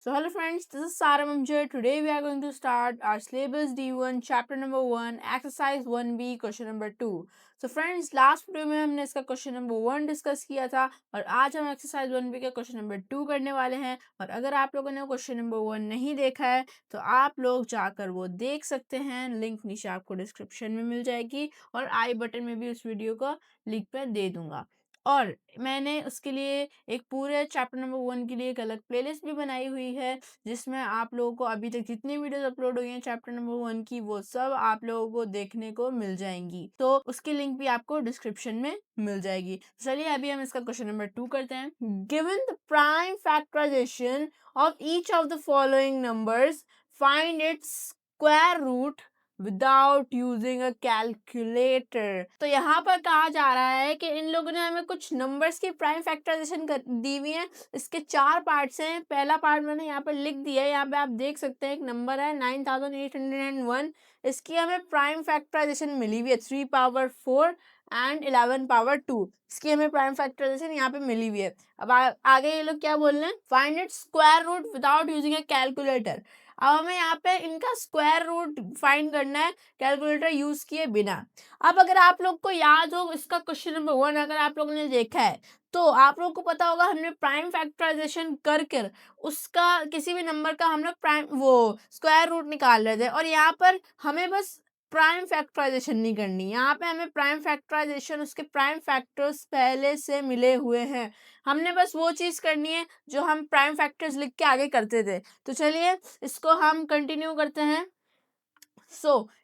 So hello friends, this is Sarah Mamjad. Today we are going to start our syllabus D1 chapter number 1 exercise 1B question number 2. So friends, last video में हमने इसका question number 1 discuss किया था और आज हम exercise 1B का question number 2 करने वाले हैं। और अगर आप लोगों ने क्वेश्चन नंबर 1 नहीं देखा है तो आप लोग जाकर वो देख सकते हैं। लिंक नीचे आपको डिस्क्रिप्शन में मिल जाएगी और आई बटन में भी उस वीडियो का लिंक पे दे दूंगा। और मैंने उसके लिए एक पूरे चैप्टर नंबर 1 के लिए एक अलग प्लेलिस्ट भी बनाई हुई है, जिसमें आप लोगों को अभी तक जितनी वीडियोस अपलोड हुई हैं चैप्टर नंबर 1 की वो सब आप लोगों को देखने को मिल जाएंगी। तो उसकी लिंक भी आपको डिस्क्रिप्शन में मिल जाएगी। चलिए अभी हम इसका क्वेश्चन नंबर 2 करते हैं। Given the prime factorization of each of the following numbers, find its square root without using a calculator. तो यहाँ पर कहा जा रहा है कि इन लोगों ने हमें कुछ नंबर्स की प्राइम फैक्टराइजेशन दी हुई है। इसके 4 पार्ट्स हैं। पहला पार्ट मैंने यहाँ पर लिख दिया है, यहाँ पे आप देख सकते हैं एक नंबर है 9801। इसकी हमें प्राइम फैक्टराइजेशन मिली हुई है 3 पावर 4 एंड 11 पावर 2। इसकी हमें प्राइम फैक्टराइजेशन यहाँ पे मिली हुई है। अब आगे ये लोग क्या बोल रहे हैं, find it square root without using a calculator. अब हमें यहाँ पे इनका स्क्वायर रूट फाइंड करना है कैलकुलेटर यूज किए बिना। अब अगर आप लोग को याद हो इसका क्वेश्चन नंबर 1 अगर आप लोगों ने देखा है तो आप लोग को पता होगा हमने प्राइम फैक्टराइजेशन कर कर उसका किसी भी नंबर का हम लोग प्राइम वो स्क्वायर रूट निकाल रहे थे। और यहाँ पर हमें बस प्राइम फैक्टराइजेशन नहीं करनी, यहाँ पे हमें प्राइम फैक्टराइजेशन उसके प्राइम फैक्टर्स पहले से मिले हुए हैं। हमने बस वो चीज़ करनी है जो हम प्राइम फैक्टर्स लिख के आगे करते थे। तो चलिए इसको हम कंटिन्यू करते हैं।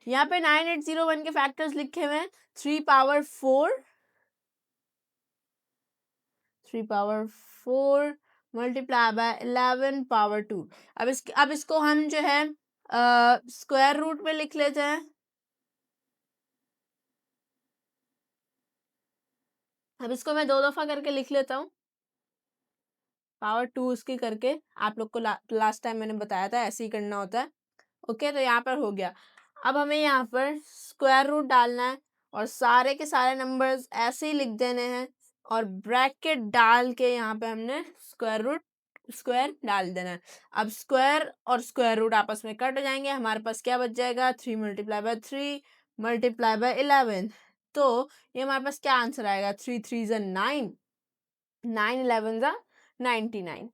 यहाँ पे 9801 के फैक्टर्स लिखे हुए हैं 3 पावर 4 मल्टीप्लाई बाय 11 पावर 2। अब इसको हम जो है स्क्वायर रूट में लिख लेते हैं। अब इसको मैं 2 दफा करके लिख लेता हूँ, पावर 2 उसकी करके। आप लोग को लास्ट टाइम मैंने बताया था ऐसे ही करना होता है। ओके, तो यहाँ पर हो गया। अब हमें यहाँ पर स्क्वायर रूट डालना है और सारे के सारे नंबर्स ऐसे ही लिख देने हैं और ब्रैकेट डाल के यहाँ पे हमने स्क्वायर डाल देना है। अब स्क्वायर और स्क्वायर रूट आपस में कट जाएंगे, हमारे पास क्या बच जाएगा 3 मल्टीप्लाई बाय 3 मल्टीप्लाई बाय 11। तो ये हमारे पास क्या आंसर आएगा, 3 3 ज़ा 9, 9 11 ज़ा 99।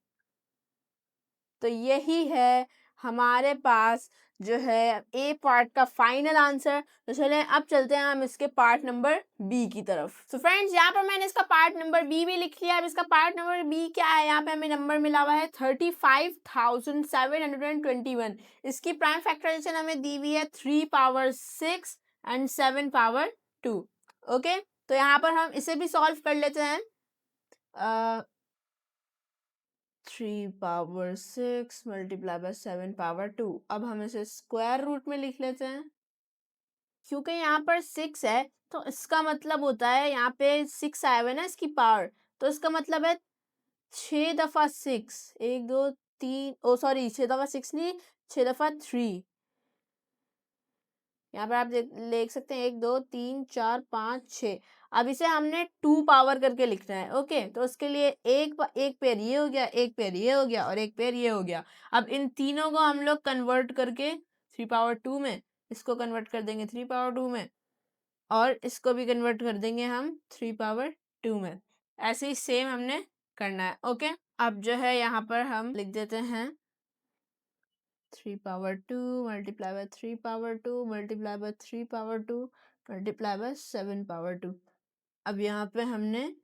तो यही है हमारे पास जो है ए पार्ट का फाइनल आंसर। तो चलें अब चलते हैं हम इसके पार्ट नंबर बी की तरफ। तो फ्रेंड्स यहाँ पर मैंने इसका पार्ट नंबर बी भी लिख लिया। अब इसका पार्ट नंबर बी क्या है, यहाँ पे हमें नंबर मिला हुआ है 35,721। इसकी प्राइम फैक्टराइजेशन हमें दी हुई है 3 पावर 6 एंड 7 पावर 2। ओके, तो यहाँ पर हम इसे भी सॉल्व कर लेते हैं। 3 पावर 6 मल्टीप्लाई बाय 7 पावर 2। अब हम इसे स्क्वायर रूट में लिख लेते हैं। क्योंकि यहाँ पर 6 है तो इसका मतलब होता है यहाँ पे 6 आया हुआ है ना इसकी पावर, तो इसका मतलब है 6 दफा 6, 1 2 3, ओ सॉरी 6 दफा 6 नहीं, 6 दफा 3। यहाँ पर आप देख सकते हैं 1 2 3 4 5 6। अब इसे हमने 2 पावर करके लिखना है। ओके, तो उसके लिए एक पेयर ये हो गया, एक पेयर ये हो गया और एक पेयर ये हो गया। अब इन तीनों को हम लोग कन्वर्ट करके 3 पावर 2 में, इसको कन्वर्ट कर देंगे 3 पावर 2 में और इसको भी कन्वर्ट कर देंगे हम 3 पावर 2 में। ऐसे ही सेम हमने करना है। ओके, अब जो है यहाँ पर हम लिख देते हैं 3 power 2 multiply by 3 power 2 multiply by 3 power 2 multiply by 7 power 2। अब यहाँ पे हमने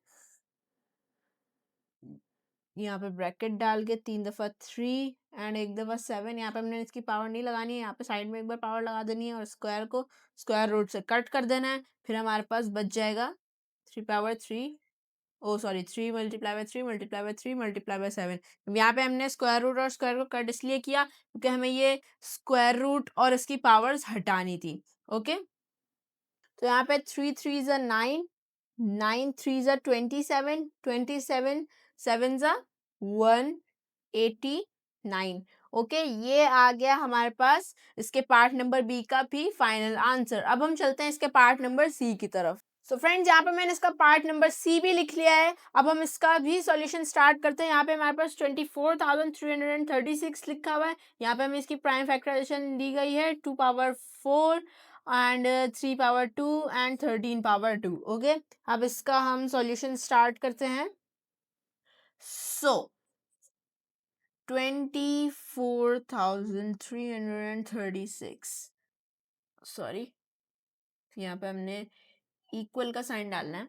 यहाँ पे ब्रैकेट डाल के 3 दफ़ा 3 एंड 1 दफ़ा 7। यहाँ पे हमने इसकी पावर नहीं लगानी है, यहाँ पे साइड में एक बार पावर लगा देनी है और स्क्वायर को स्क्वायर रूट से कट कर देना है। फिर हमारे पास बच जाएगा 3 power 3, oh sorry 3 multiply by 3 multiply by 3 multiply by 7। यहाँ पे हमने स्क्वायर रूट और स्क्वायर को कट इसलिए किया क्योंकि हमें ये स्क्वायर रूट और इसकी पावर्स हटानी थी। ओके, तो यहाँ पे 3 3 ज़ा 9, 9 3 ज़ा 27, 27 7 ज़ा 189। ओके, ये आ गया हमारे पास इसके पार्ट नंबर बी का भी फाइनल आंसर। अब हम चलते हैं इसके पार्ट नंबर सी की तरफ। सो फ्रेंड्स यहाँ पे मैंने इसका पार्ट नंबर सी भी लिख लिया है। अब हम इसका भी सॉल्यूशन स्टार्ट करते हैं। यहाँ पे हमारे पास 24,336 लिखा हुआ है। यहाँ पे हमें इसकी प्राइम फैक्टराइजेशन दी गई है 2 power 4 and 3 power 2 and 13 power 2। Okay, अब इसका हम सॉल्यूशन स्टार्ट करते हैं। सो 24,336, सॉरी, यहाँ पे हमने इक्वल का साइन डालना है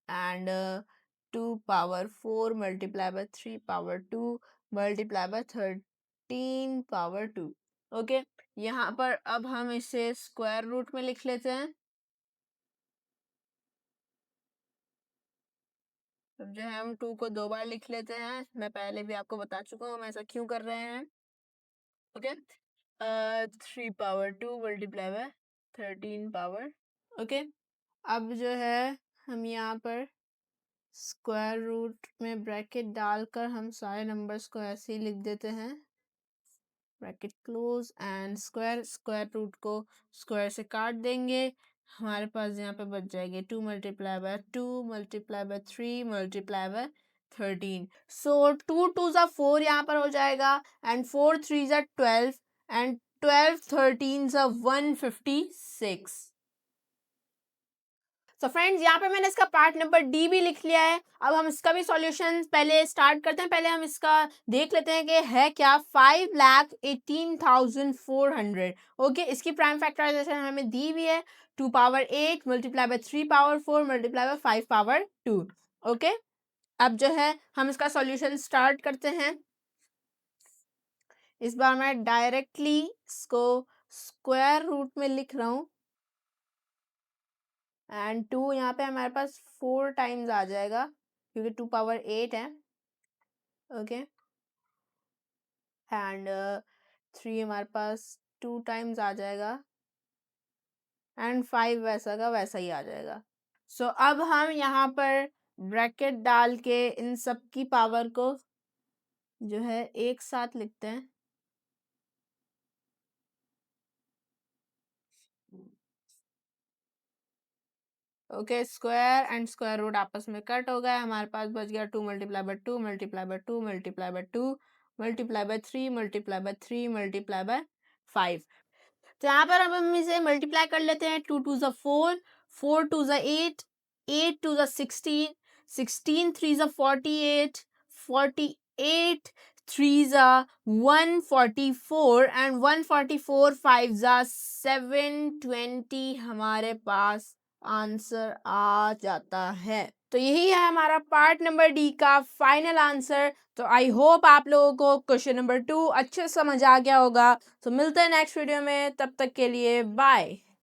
and 2 power 4 multiply by 3 power 2 multiply by 13 power 2। Okay, यहाँ पर अब हम इसे स्क्वायर रूट में लिख लेते हैं। अब जो है हम 2 को 2 बार लिख लेते हैं। मैं पहले भी आपको बता चुका हूँ हम ऐसा क्यों कर रहे हैं। Okay, 3 power 2 multiply by 13 power. Okay, अब जो है हम यहाँ पर स्क्वायर रूट में ब्रैकेट डालकर हम सारे नंबर्स को ऐसे ही लिख देते हैं, bracket close and square. Square root को स्क्वायर से काट देंगे, हमारे पास यहाँ पे बच जाएंगे 2 multiply by 2 multiply by 3 multiply bye 13। सो 2 2 ज़ा 4 यहाँ पर हो जाएगा एंड 4 3 ज़ा 12 एंड 12 13 ज़ा 156। सो फ्रेंड्स यहाँ पे मैंने इसका पार्ट नंबर डी भी लिख लिया है। अब हम इसका भी सॉल्यूशन पहले स्टार्ट करते हैं। पहले हम इसका देख लेते हैं कि है क्या 5,18,400। ओके, इसकी प्राइम फैक्टराइजेशन हमें दी हुई है 2 power 8 multiply by 3 power 4 multiply by 5 power 2। Okay, अब जो है हम इसका सॉल्यूशन स्टार्ट करते हैं। इस बार मैं डायरेक्टली इसको स्क्वायर रूट में लिख रहा हूँ एंड 2 यहाँ पे हमारे पास 4 टाइम्स आ जाएगा क्योंकि 2 पावर 8 है। ओके, एंड 3 हमारे पास 2 टाइम्स आ जाएगा एंड 5 वैसा का वैसा ही आ जाएगा। सो अब हम यहाँ पर ब्रैकेट डाल के इन सब की पावर को जो है एक साथ लिखते हैं। Okay, square and square root आपस में कट हो गया, हमारे पास बच गया 2 multiply by 2 multiply by 2 multiply by 2 multiply by 3 multiply by 3 multiply bye 5। तो यहाँ पर अब हम इसे मल्टीप्लाई कर लेते हैं। 2 2 ज़ा 4, 4 2 ज़ा 8, 8 2 ज़ा 16, 16 3 ज़ा 48, 48 3 ज़ा 144 एंड 144 5 ज़ा 720 हमारे पास आंसर आ जाता है। तो यही है हमारा पार्ट नंबर डी का फाइनल आंसर। तो आई होप आप लोगों को क्वेश्चन नंबर 2 अच्छे समझ आ गया होगा। तो मिलते हैं नेक्स्ट वीडियो में, तब तक के लिए बाय।